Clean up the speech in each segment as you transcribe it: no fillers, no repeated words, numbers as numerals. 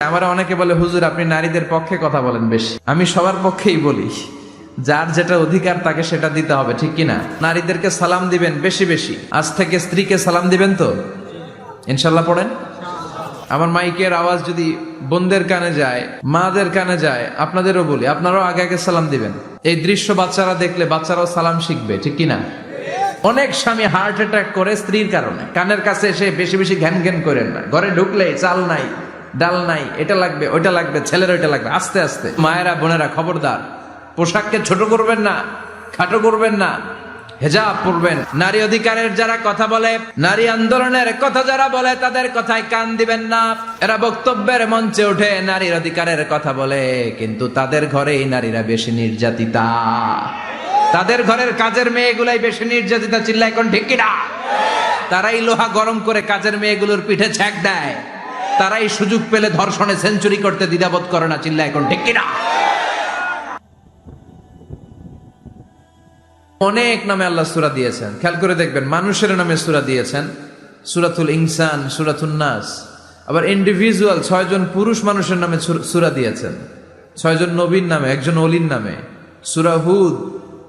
আমরা অনেকে বলে হুজুর আপনি নারীদের পক্ষে কথা বলেন বেশি। আমি সবার পক্ষেই বলি, যার যেটা অধিকার তাকে সেটা দিতে হবে, ঠিক কিনা? নারীদেরকে সালাম দিবেন বেশি বেশি। আজ থেকে স্ত্রীকে সালাম দিবেন তো ইনশাল্লাহ পড়েন। আমার মাইকের আওয়াজ যদি বোনদের কানে যায়, মাদের কানে যায়, আপনাদেরও বলি আপনারাও আগে আগে সালাম দিবেন। এই দৃশ্য বাচ্চারা দেখলে বাচ্চারাও সালাম শিখবে, ঠিক কিনা? অনেক স্বামী হার্ট অ্যাটাক করে স্ত্রীর কারণে। কানের কাছে এসে বেশি বেশি ঘ্যান ঘ্যান করেন না। ঘরে ঢুকলে চাল নাই, ডাল নাই, এটা লাগবে ওইটা লাগবে, ছেলের ওইটা লাগবে। আস্তে আস্তে মায়েরা বোনেরা খবরদার, পোশাককে ছোট করবেন না, খাটো করবেন না, হেজাব পরবেন। নারী অধিকারের যারা কথা বলে, নারী আন্দোলনের কথা যারা বলে, তাদের কথায় কান দিবেন না। এরা বক্তব্যের মঞ্চে উঠে নারীর অধিকারের কথা বলে, কিন্তু তাদের ঘরেই নারীরা বেশি নির্যাতিতা। তাদের ঘরের কাজের মেয়েগুলাই বেশি নির্যাতিতা। চিল্লায় কোন ঠিক কিনা? তারাই লোহা গরম করে কাজের মেয়েগুলোর পিঠে ছ্যাক দেয়। তারাই সুযোগ পেলে ধর্ষণে সেঞ্চুরি করতে দ্বিধাবোধ করে না। চিল্লায় কোন ঠিক কিনা? অনেক নামে আল্লাহ সূরা দিয়েছেন, খেয়াল করে দেখবেন। মানুষের নামে সূরা দিয়েছেন, সূরাতুল ইনসান, সূরাতুন নাস। আবার ইন্ডিভিজুয়াল 6 জন পুরুষ মানুষের নামে সূরা দিয়েছেন, 6 জন নবীর নামে, একজন ওলির নামে। সূরা হুদ,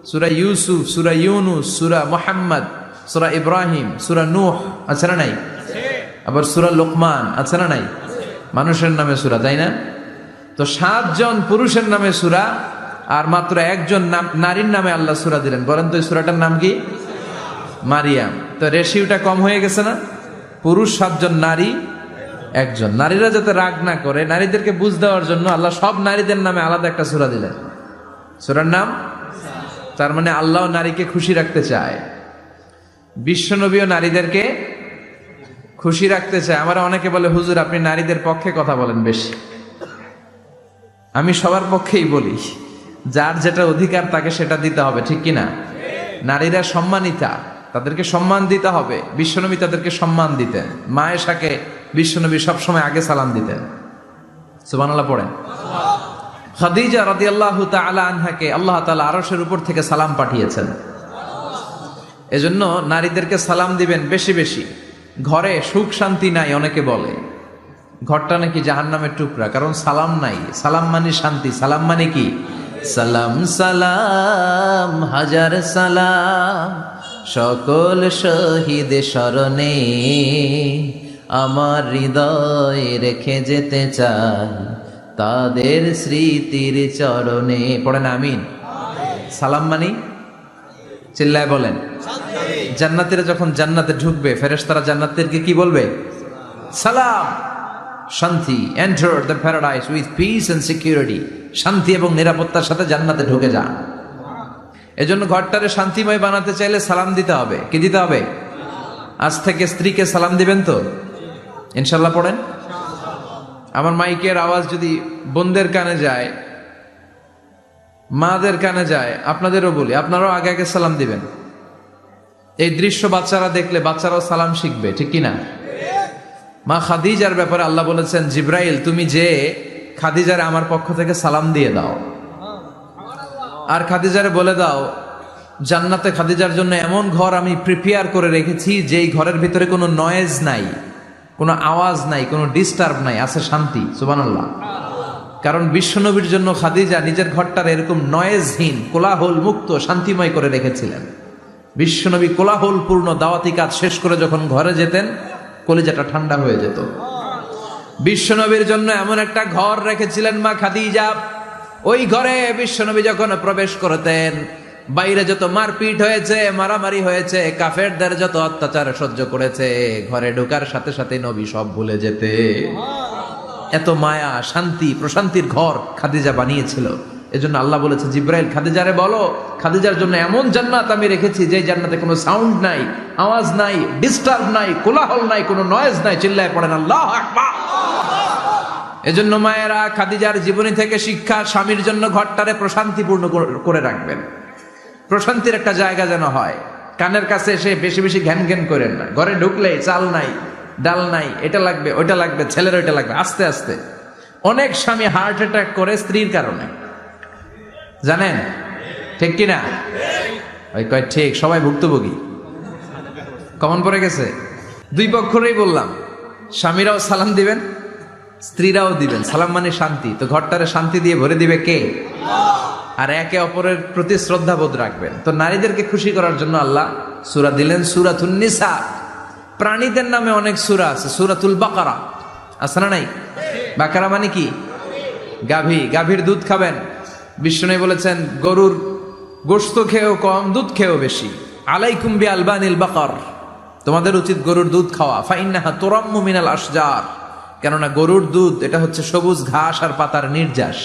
সূরা ইউসুফ, সূরা ইউনুস, সূরা মুহাম্মদ, সূরা ইব্রাহিম, সূরা নূহ, আছে না নাই? আবার সূরা লোকমান, আছে না নাই? মানুষের নামে সূরা, তাই না? তো 7 জন পুরুষের নামে সূরা, আর মাত্র একজন নারীর নামে আল্লাহ সূরা দিলেন। বলেন তো এই সূরাটার নাম কি? মারিয়াম। তো রেশিওটা কম হয়ে গেছে না? পুরুষ 7 জন, নারী 1 জন। নারীরা যাতে রাগ না করে, নারীদেরকে বুঝ দেওয়ার জন্য আল্লাহ সব নারীদের নামে আলাদা একটা সূরা দিলেন। সূরার নাম, তার মানে আল্লাহ নারীকে খুশি রাখতে চায়, বিশ্বনবীও নারীদেরকে খুশি রাখতে চায়। আমরা অনেকে বলে হুজুর আপনি নারীদের পক্ষে কথা বলেন বেশি। আমি সবার পক্ষেই বলি, যার যেটা অধিকার তাকে সেটা দিতে হবে, ঠিক কিনা? নারীরা সম্মানিতা, তাদেরকে সম্মান দিতে হবে। বিশ্বনবী তাদেরকে সম্মান দিতেন। মা আয়েশাকে বিশ্বনবী সবসময় আগে সালাম দিতেন। সুবহানাল্লাহ পড়েন। খাদিজা রাদিয়াল্লাহু তাআলা আনহাকে আল্লাহ তাআলা আরশের উপর থেকে সালাম পাঠিয়েছেন। এজন্য নারীদেরকে সালাম দিবেন বেশি বেশি। ঘরে সুখ শান্তি নাই, অনেকে বলে ঘরটা নাকি জাহান্নামের টুকরা, কারণ সালাম নাই। সালাম মানে শান্তি। সালাম মানে কি? সালাম সালাম হাজার সালাম সকল শহীদ স্মরণে, আমার হৃদয় রেখে যেতে চাই তাদের স্মৃতির চরণে। পড়েন আমিন। সালাম মানে চিল্লায় বলেন। জান্নাতীরা যখন জান্নাতে ঢুকবে, ফেরেশতারা জান্নাতীদেরকে কি বলবে? সালাম, শান্তি। Enter the paradise with peace and security. শান্তি এবং নিরাপত্তার সাথে জান্নাতে ঢুকে যান। এজন্য ঘরটারে শান্তিময় বানাতে চাইলে সালাম দিতে হবে। কি দিতে হবে? আজ থেকে স্ত্রীকে সালাম দিবেন তো ইনশাল্লাহ পড়েন। আমার মাইকের আওয়াজ যদি বোনদের কানে যায়, মাদের কানে যায়, আপনাদেরও বলি আপনারাও আগে আগে সালাম দিবেন। এই দৃশ্য বাচ্চারা দেখলে বাচ্চারাও সালাম শিখবে, ঠিক কিনা? মা খাদিজার ব্যাপারে আল্লাহ বলেছেন, জিব্রাইল তুমি যে খাদিজারে আমার পক্ষ থেকে সালাম দিয়ে দাও, আর খাদিজারে বলে দাও জান্নাতে খাদিজার জন্য এমন ঘর আমি প্রিপেয়ার করে রেখেছি যেই ঘরের ভিতরে কোনো নয়েজ নাই, কোনো আওয়াজ নাই, কোনো ডিস্টার্ব নাই, আছে শান্তি। সুবহানাল্লাহ। কারণ বিশ্বনবীর জন্য খাদিজা নিজের ঘরটার এরকম নয়েজহীন, কোলাহল মুক্ত, শান্তিময় করে রেখেছিলেন। বিশ্বনবী কোলাহলপূর্ণ দাওয়াতি কাজ শেষ করে যখন ঘরে যেতেন, কলিজাটা ঠান্ডা হয়ে যেত। বিশ্বনবীর জন্য এমন একটা ঘর রেখেছিলেন মা খাদিজা, ওই ঘরে বিশ্বনবী যখন প্রবেশ করতেন, বাইরে যত মারপিট হয়েছে, মারামারি হয়েছে, কাফেরদের যত অত্যাচার সহ্য করেছে, ঘরে ঢোকার সাথে সাথে নবী সব ভুলে যেতে। এত মায়া, শান্তি, প্রশান্তির ঘর খাদিজা বানিয়েছিল। এজন্য আল্লাহ বলেছে, জিব্রাইল খাদিজারে বলো খাদিজার জন্য এমন জান্নাত আমি রেখেছি যে জান্নাতে কোনো সাউন্ড নাই, আওয়াজ নাই, ডিস্টার্ব নাই, কোলাহল নাই, কোনো নয়েজ নাই। চিল্লায় পড়েন আল্লাহু আকবার। এজন্য মায়েরা খাদিজার জীবনী থেকে শিক্ষা, স্বামীর জন্য ঘরটারে প্রশান্তিপূর্ণ করে রাখবেন। প্রশান্তির একটা জায়গা যেন হয়। কানের কাছে এসে বেশি বেশি ঘ্যান ঘ্যান করেন না। ঘরে ঢুকলে চাল নাই, ডাল নাই, এটা লাগবে ওইটা লাগবে, ছেলের ওইটা লাগবে। আস্তে আস্তে অনেক স্বামী হার্ট অ্যাটাক করে স্ত্রীর কারণে, জানেন ঠিক কিনা? ওই কয় ঠিক, সবাই ভুক্তভোগী। কমন পড়ে গেছে। দুই পক্ষরেই বললাম, স্বামীরাও সালাম দিবেন, স্ত্রীরাও দিবেন। সালাম মানে শান্তি, তো ঘরটারে শান্তি দিয়ে ভরে দিবে কে? আর একে অপরের প্রতি শ্রদ্ধাবোধ রাখবেন। তো নারীদেরকে খুশি করার জন্য আল্লাহ সূরা দিলেন সূরাতুন নিসা। প্রাণীদের নামে অনেক সূরা আছে, সূরাতুল বাকারা আছে না নাই? বাকারা মানে কি? গাভী। গাভীর দুধ খাবেন। বিষ্ণু বলেছেন গরুর গোশত খেয়েও কম, দুধ খেয়েও বেশি। আলাইকুম বিআলবানিল বাকার, তোমাদের উচিত গরুর দুধ খাওয়া। ফাইন্নাহা তুরাম্মু মিনাল আশজার, কেননা গরুর দুধ এটা হচ্ছে সবুজ ঘাস আর পাতার নির্যাস।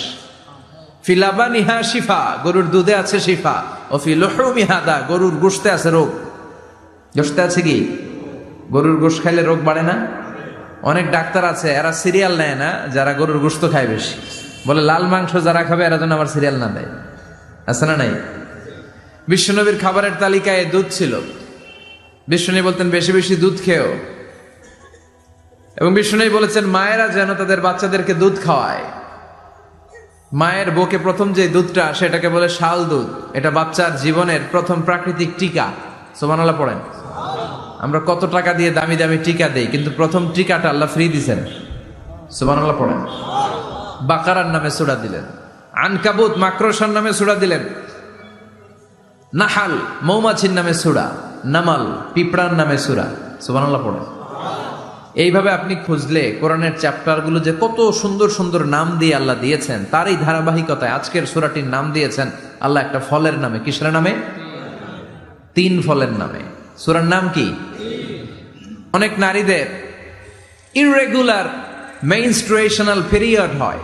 ফি লাবানিহা শিফা, গরুর দুধে আছে শিফা। ও ফি লুহুমিহা দা, গরুর গোশতে আছে রোগ। গোশতে আছে কি? গরুর গোশত খাইলে রোগ বাড়ে না? অনেক ডাক্তার আছে এরা সিরিয়াল নেয় না, যারা গরুর গোশত খায় বেশি, বলে লাল মাংস যারা খাবে এরা যেন আমার সিরিয়াল না দেয়। আছে না নাই? বিশ্বনবীর খাবারের তালিকায় দুধ ছিল। বিষ্ণু বলতেন বেশি বেশি দুধ খেও, এবং বিষ্ণু বলেছেন মায়েরা যেন তাদের বাচ্চাদেরকে দুধ খাওয়ায়। মায়ের বুকে প্রথম যে দুধটা সেটাকে বলে শাল দুধ, এটা বাচ্চার জীবনের প্রথম প্রাকৃতিক টিকা। সুবহানাল্লাহ পড়েন। আমরা কত টাকা দিয়ে দামি দামি টিকা দেই, কিন্তু প্রথম টিকাটা আল্লাহ ফ্রি দিছেন। সুবহানাল্লাহ পড়েন। বাকারার নামে সূরা দিলেন, আনকাবুত মাকড়সার নামে সূরা দিলেন, নাহাল মৌমাছির নামে সূরা, নামাল পিঁপড়ার নামে সূরা। সুবহানাল্লাহ পড়েন। এইভাবে আপনি খুঁজলে কোরআনের চ্যাপ্টারগুলো যে কত সুন্দর সুন্দর নাম দিয়ে আল্লাহ দিয়েছেন, তার এই ধারাবাহিকতায় আজকের সূরাটির নাম দিয়েছেন আল্লাহ একটা ফলের নামে। কিসের নামে? 3 ফলের নামে। সূরার নাম কি? অনেক নারীদের ইররেগুলার মেনস্ট্রুয়েশনাল পিরিয়ড হয়,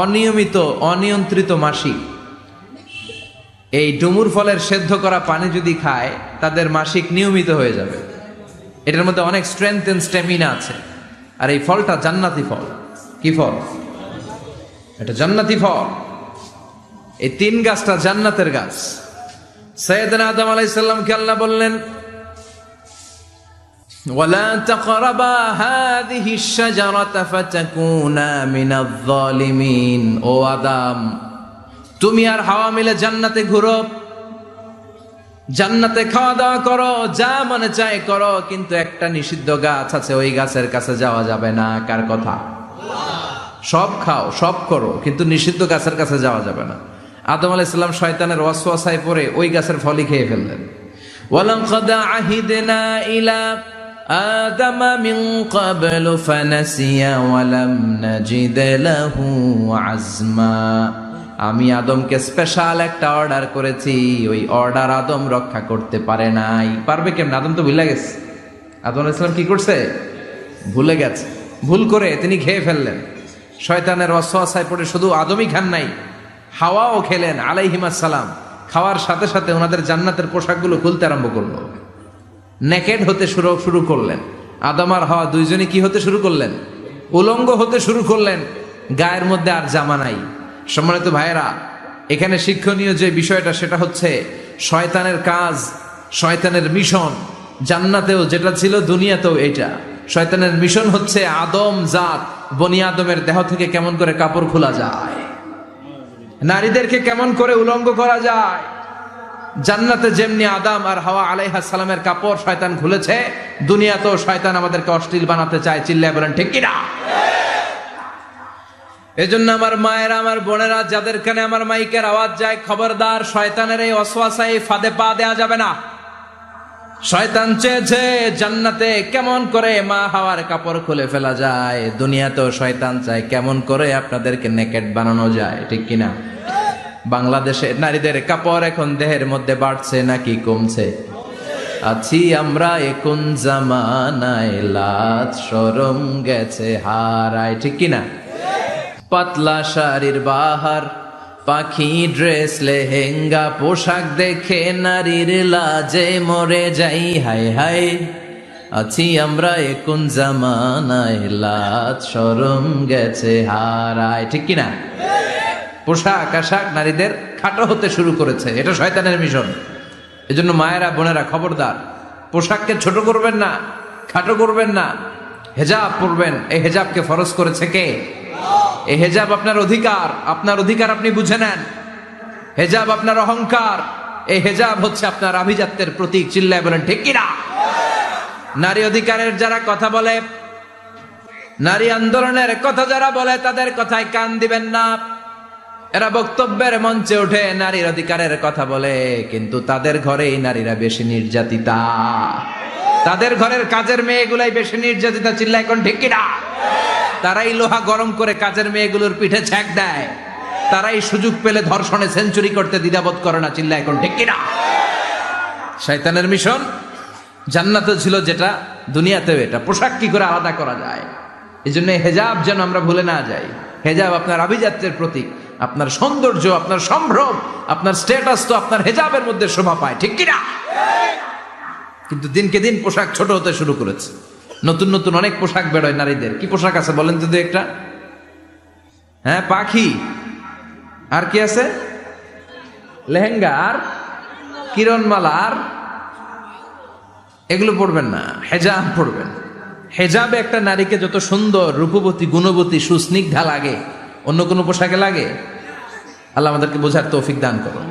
অনিয়মিত অনিয়ন্ত্রিত মাসিক। এই ডুমুর ফলের সেদ্ধ করা পানি যদি খায় তাদের মাসিক নিয়মিত হয়ে যাবে। এটার মধ্যে অনেক স্ট্রেংথ এন্ড স্ট্যামিনা আছে। আর এই ফলটা জান্নাতি ফল। কি ফল? এটা জান্নাতি ফল। এই 3 গাছটা জান্নাতের গাছ। সাইয়েদনা আদম আলাইহিস সালামকে আল্লাহ বললেন ওয়ালা তাকরাবা হাযিহিশ শাজারাতা ফাতাকুনা মিনাজ জালিমিন। ও আদম, তুমি আর হাওয়া মিলে জান্নাতে ঘুরো, জান্নাতে খাওয়া দাওয়া করো, যা মনে চায় করো, কিন্তু একটা নিষিদ্ধ গাছ আছে, ওই গাছের কাছে যাওয়া যাবে না। কার কথা? সব খাও সব করো, কিন্তু নিষিদ্ধ গাছের কাছে যাওয়া যাবে না। আদম আলাইহিস সালাম শয়তানের ওয়াসওয়াসায় পড়ে ওই গাছের ফলই খেয়ে ফেললেন। ওয়ালাকাদ আহিদনা ইলা আদম মিন ক্বাবলু ফানাসিয়া ওয়া লাম নাজিদ লাহু আজমা। আমি আদমকে স্পেশাল একটা অর্ডার করেছি, ওই অর্ডার আদম রক্ষা করতে পারে নাই। পারবে কেমন? আদম তো ভুলে গেছে। আদম আলাইহিস সালাম কি করছে? ভুলে গেছে। ভুল করে তিনি খেয়ে ফেললেন। শয়তানের ওয়াসওয়াসায় পড়ে শুধু আদমই খান নাই, হাওয়াও খেলেন আলাইহিমাস সালাম। খাওয়ার সাথে সাথে ওনাদের জান্নাতের পোশাকগুলো খুলতে আরম্ভ করলো, নেকেড হতে শুরু করলেন। আদম আর হাওয়া দুইজনই কি হতে শুরু করলেন? উলঙ্গ হতে শুরু করলেন। গায়ের মধ্যে আর জামা নাই। সম্মানিত ভাইয়েরা, এখানে শিক্ষণীয় যে বিষয়টা সেটা হচ্ছে শয়তানের কাজ, শয়তানের মিশন জান্নাতেও যেটা ছিল দুনিয়াতেও এটা। শয়তানের মিশন হচ্ছে আদম জাত, বনি আদমের দেহ থেকে কেমন করে কাপড় খোলা যায়, নারীদেরকে কেমন করে উলঙ্গ করা যায়। জান্নাতে যেমনি আদম আর হাওয়া আলাইহিস সালামের কাপড় শয়তান খুলেছে, দুনিয়াতেও শয়তান আমাদেরকে অশ্লীল বানাতে চায়। চিল্লায় বলেন ঠিক কিনা? এজন্য আমার মায়েরা, আমার বোনেরা, যাদের কানে আমার মাইকের আওয়াজ যায়, খবরদার, শয়তানের এই ওয়াসওয়াসায় ফাঁদে পা দেয়া যাবে না। শয়তান চেয়েছে জান্নাতে কেমন করে মা হাওয়ার কাপড় খুলে ফেলা যায়, দুনিয়াতেও শয়তান চায় কেমন করে আপনাদেরকে নেকেড বানানো যায়। ঠিক কিনা? বাংলাদেশে নারীদের কাপড় এখন দেহের মধ্যে বাড়ছে নাকি কমছে? আছি আমরা এখন জামানায়, লাজ শরম গেছে হারায়। ঠিক কিনা? পাতলা শাড়ির বাহার, পাখি ড্রেস, লেহেঙ্গা পোশাক দেখে নারীর লাজে মরে যাই। হায় হায়, আছি আমরা এখন জামানায়, লাজ শরম গেছে হারায়। ঠিক কিনা? পোশাক আশাক নারীদের খাটো হতে শুরু করেছে, এটা শয়তানের মিশন। এজন্য মায়েরা বোনেরা খবরদার, পোশাককে ছোট করবেন না, খাটো করবেন না, হেজাব পরবেন। এই হেজাবকে ফরজ করেছে কে? এই হেজাব আপনার অধিকার, আপনার অধিকার আপনি বুঝে নেন। হেজাব আপনার অহংকার, এই হেজাব হচ্ছে আপনার আভিজাত্যের প্রতীক। চিল্লায় বলেন ঠিক কিনা? নারী অধিকারের যারা কথা বলে নারী আন্দোলনের কথা যারা বলে তাদের কথায় কান দিবেন না। এরা বক্তব্যের মঞ্চে উঠে নারীর অধিকারের কথা বলে, কিন্তু তাদের ঘরেই নারীরা বেশি নির্যাতিতা, তাদের ঘরের কাজের মেয়েগুলাই বেশি নির্যাতিতা। চিল্লা এখন ঠিক কিনা? তারাই লোহা গরম করে কাজের মেয়েগুলোর পিঠে ছ্যাঁক দেয়, তারাই সুযোগ পেলে ধর্ষণে সেঞ্চুরি করতে দ্বিধাবোধ করে না। চিল্লা এখন ঠিক কিনা? শয়তানের মিশন জান্নাতে ছিল যেটা, দুনিয়াতেও এটা। পোশাক কি করে আলাদা করা যায়, এই জন্য হেজাব যেন আমরা ভুলে না যাই। হেজাব আপনার আভিজাত্যের প্রতীক, আপনার সৌন্দর্য, আপনার সম্ভ্রম, আপনার স্ট্যাটাস তো আপনার হেজাবের মধ্যে শোভা পায়, ঠিক কিনা? কিন্তু দিনকে দিন পোশাক ছোট হতে শুরু করেছে। নতুন নতুন অনেক পোশাক বেরোয় নারীদের। কি পোশাক আছে বলেন তো একটা? হ্যাঁ, পাখি, আর কি আছে? লেহেঙ্গা, আর কিরণমালা, আর এগুলো পড়বেন না, হেজাব পড়বেন। হেজাবে একটা নারীকে যত সুন্দর, রূপবতী, গুণবতী, সুস্নিগ্ধা লাগে, অন্য কোনো পোশাকে লাগে? আল্লাহ আমাদেরকে বোঝার তৌফিক দান করুন।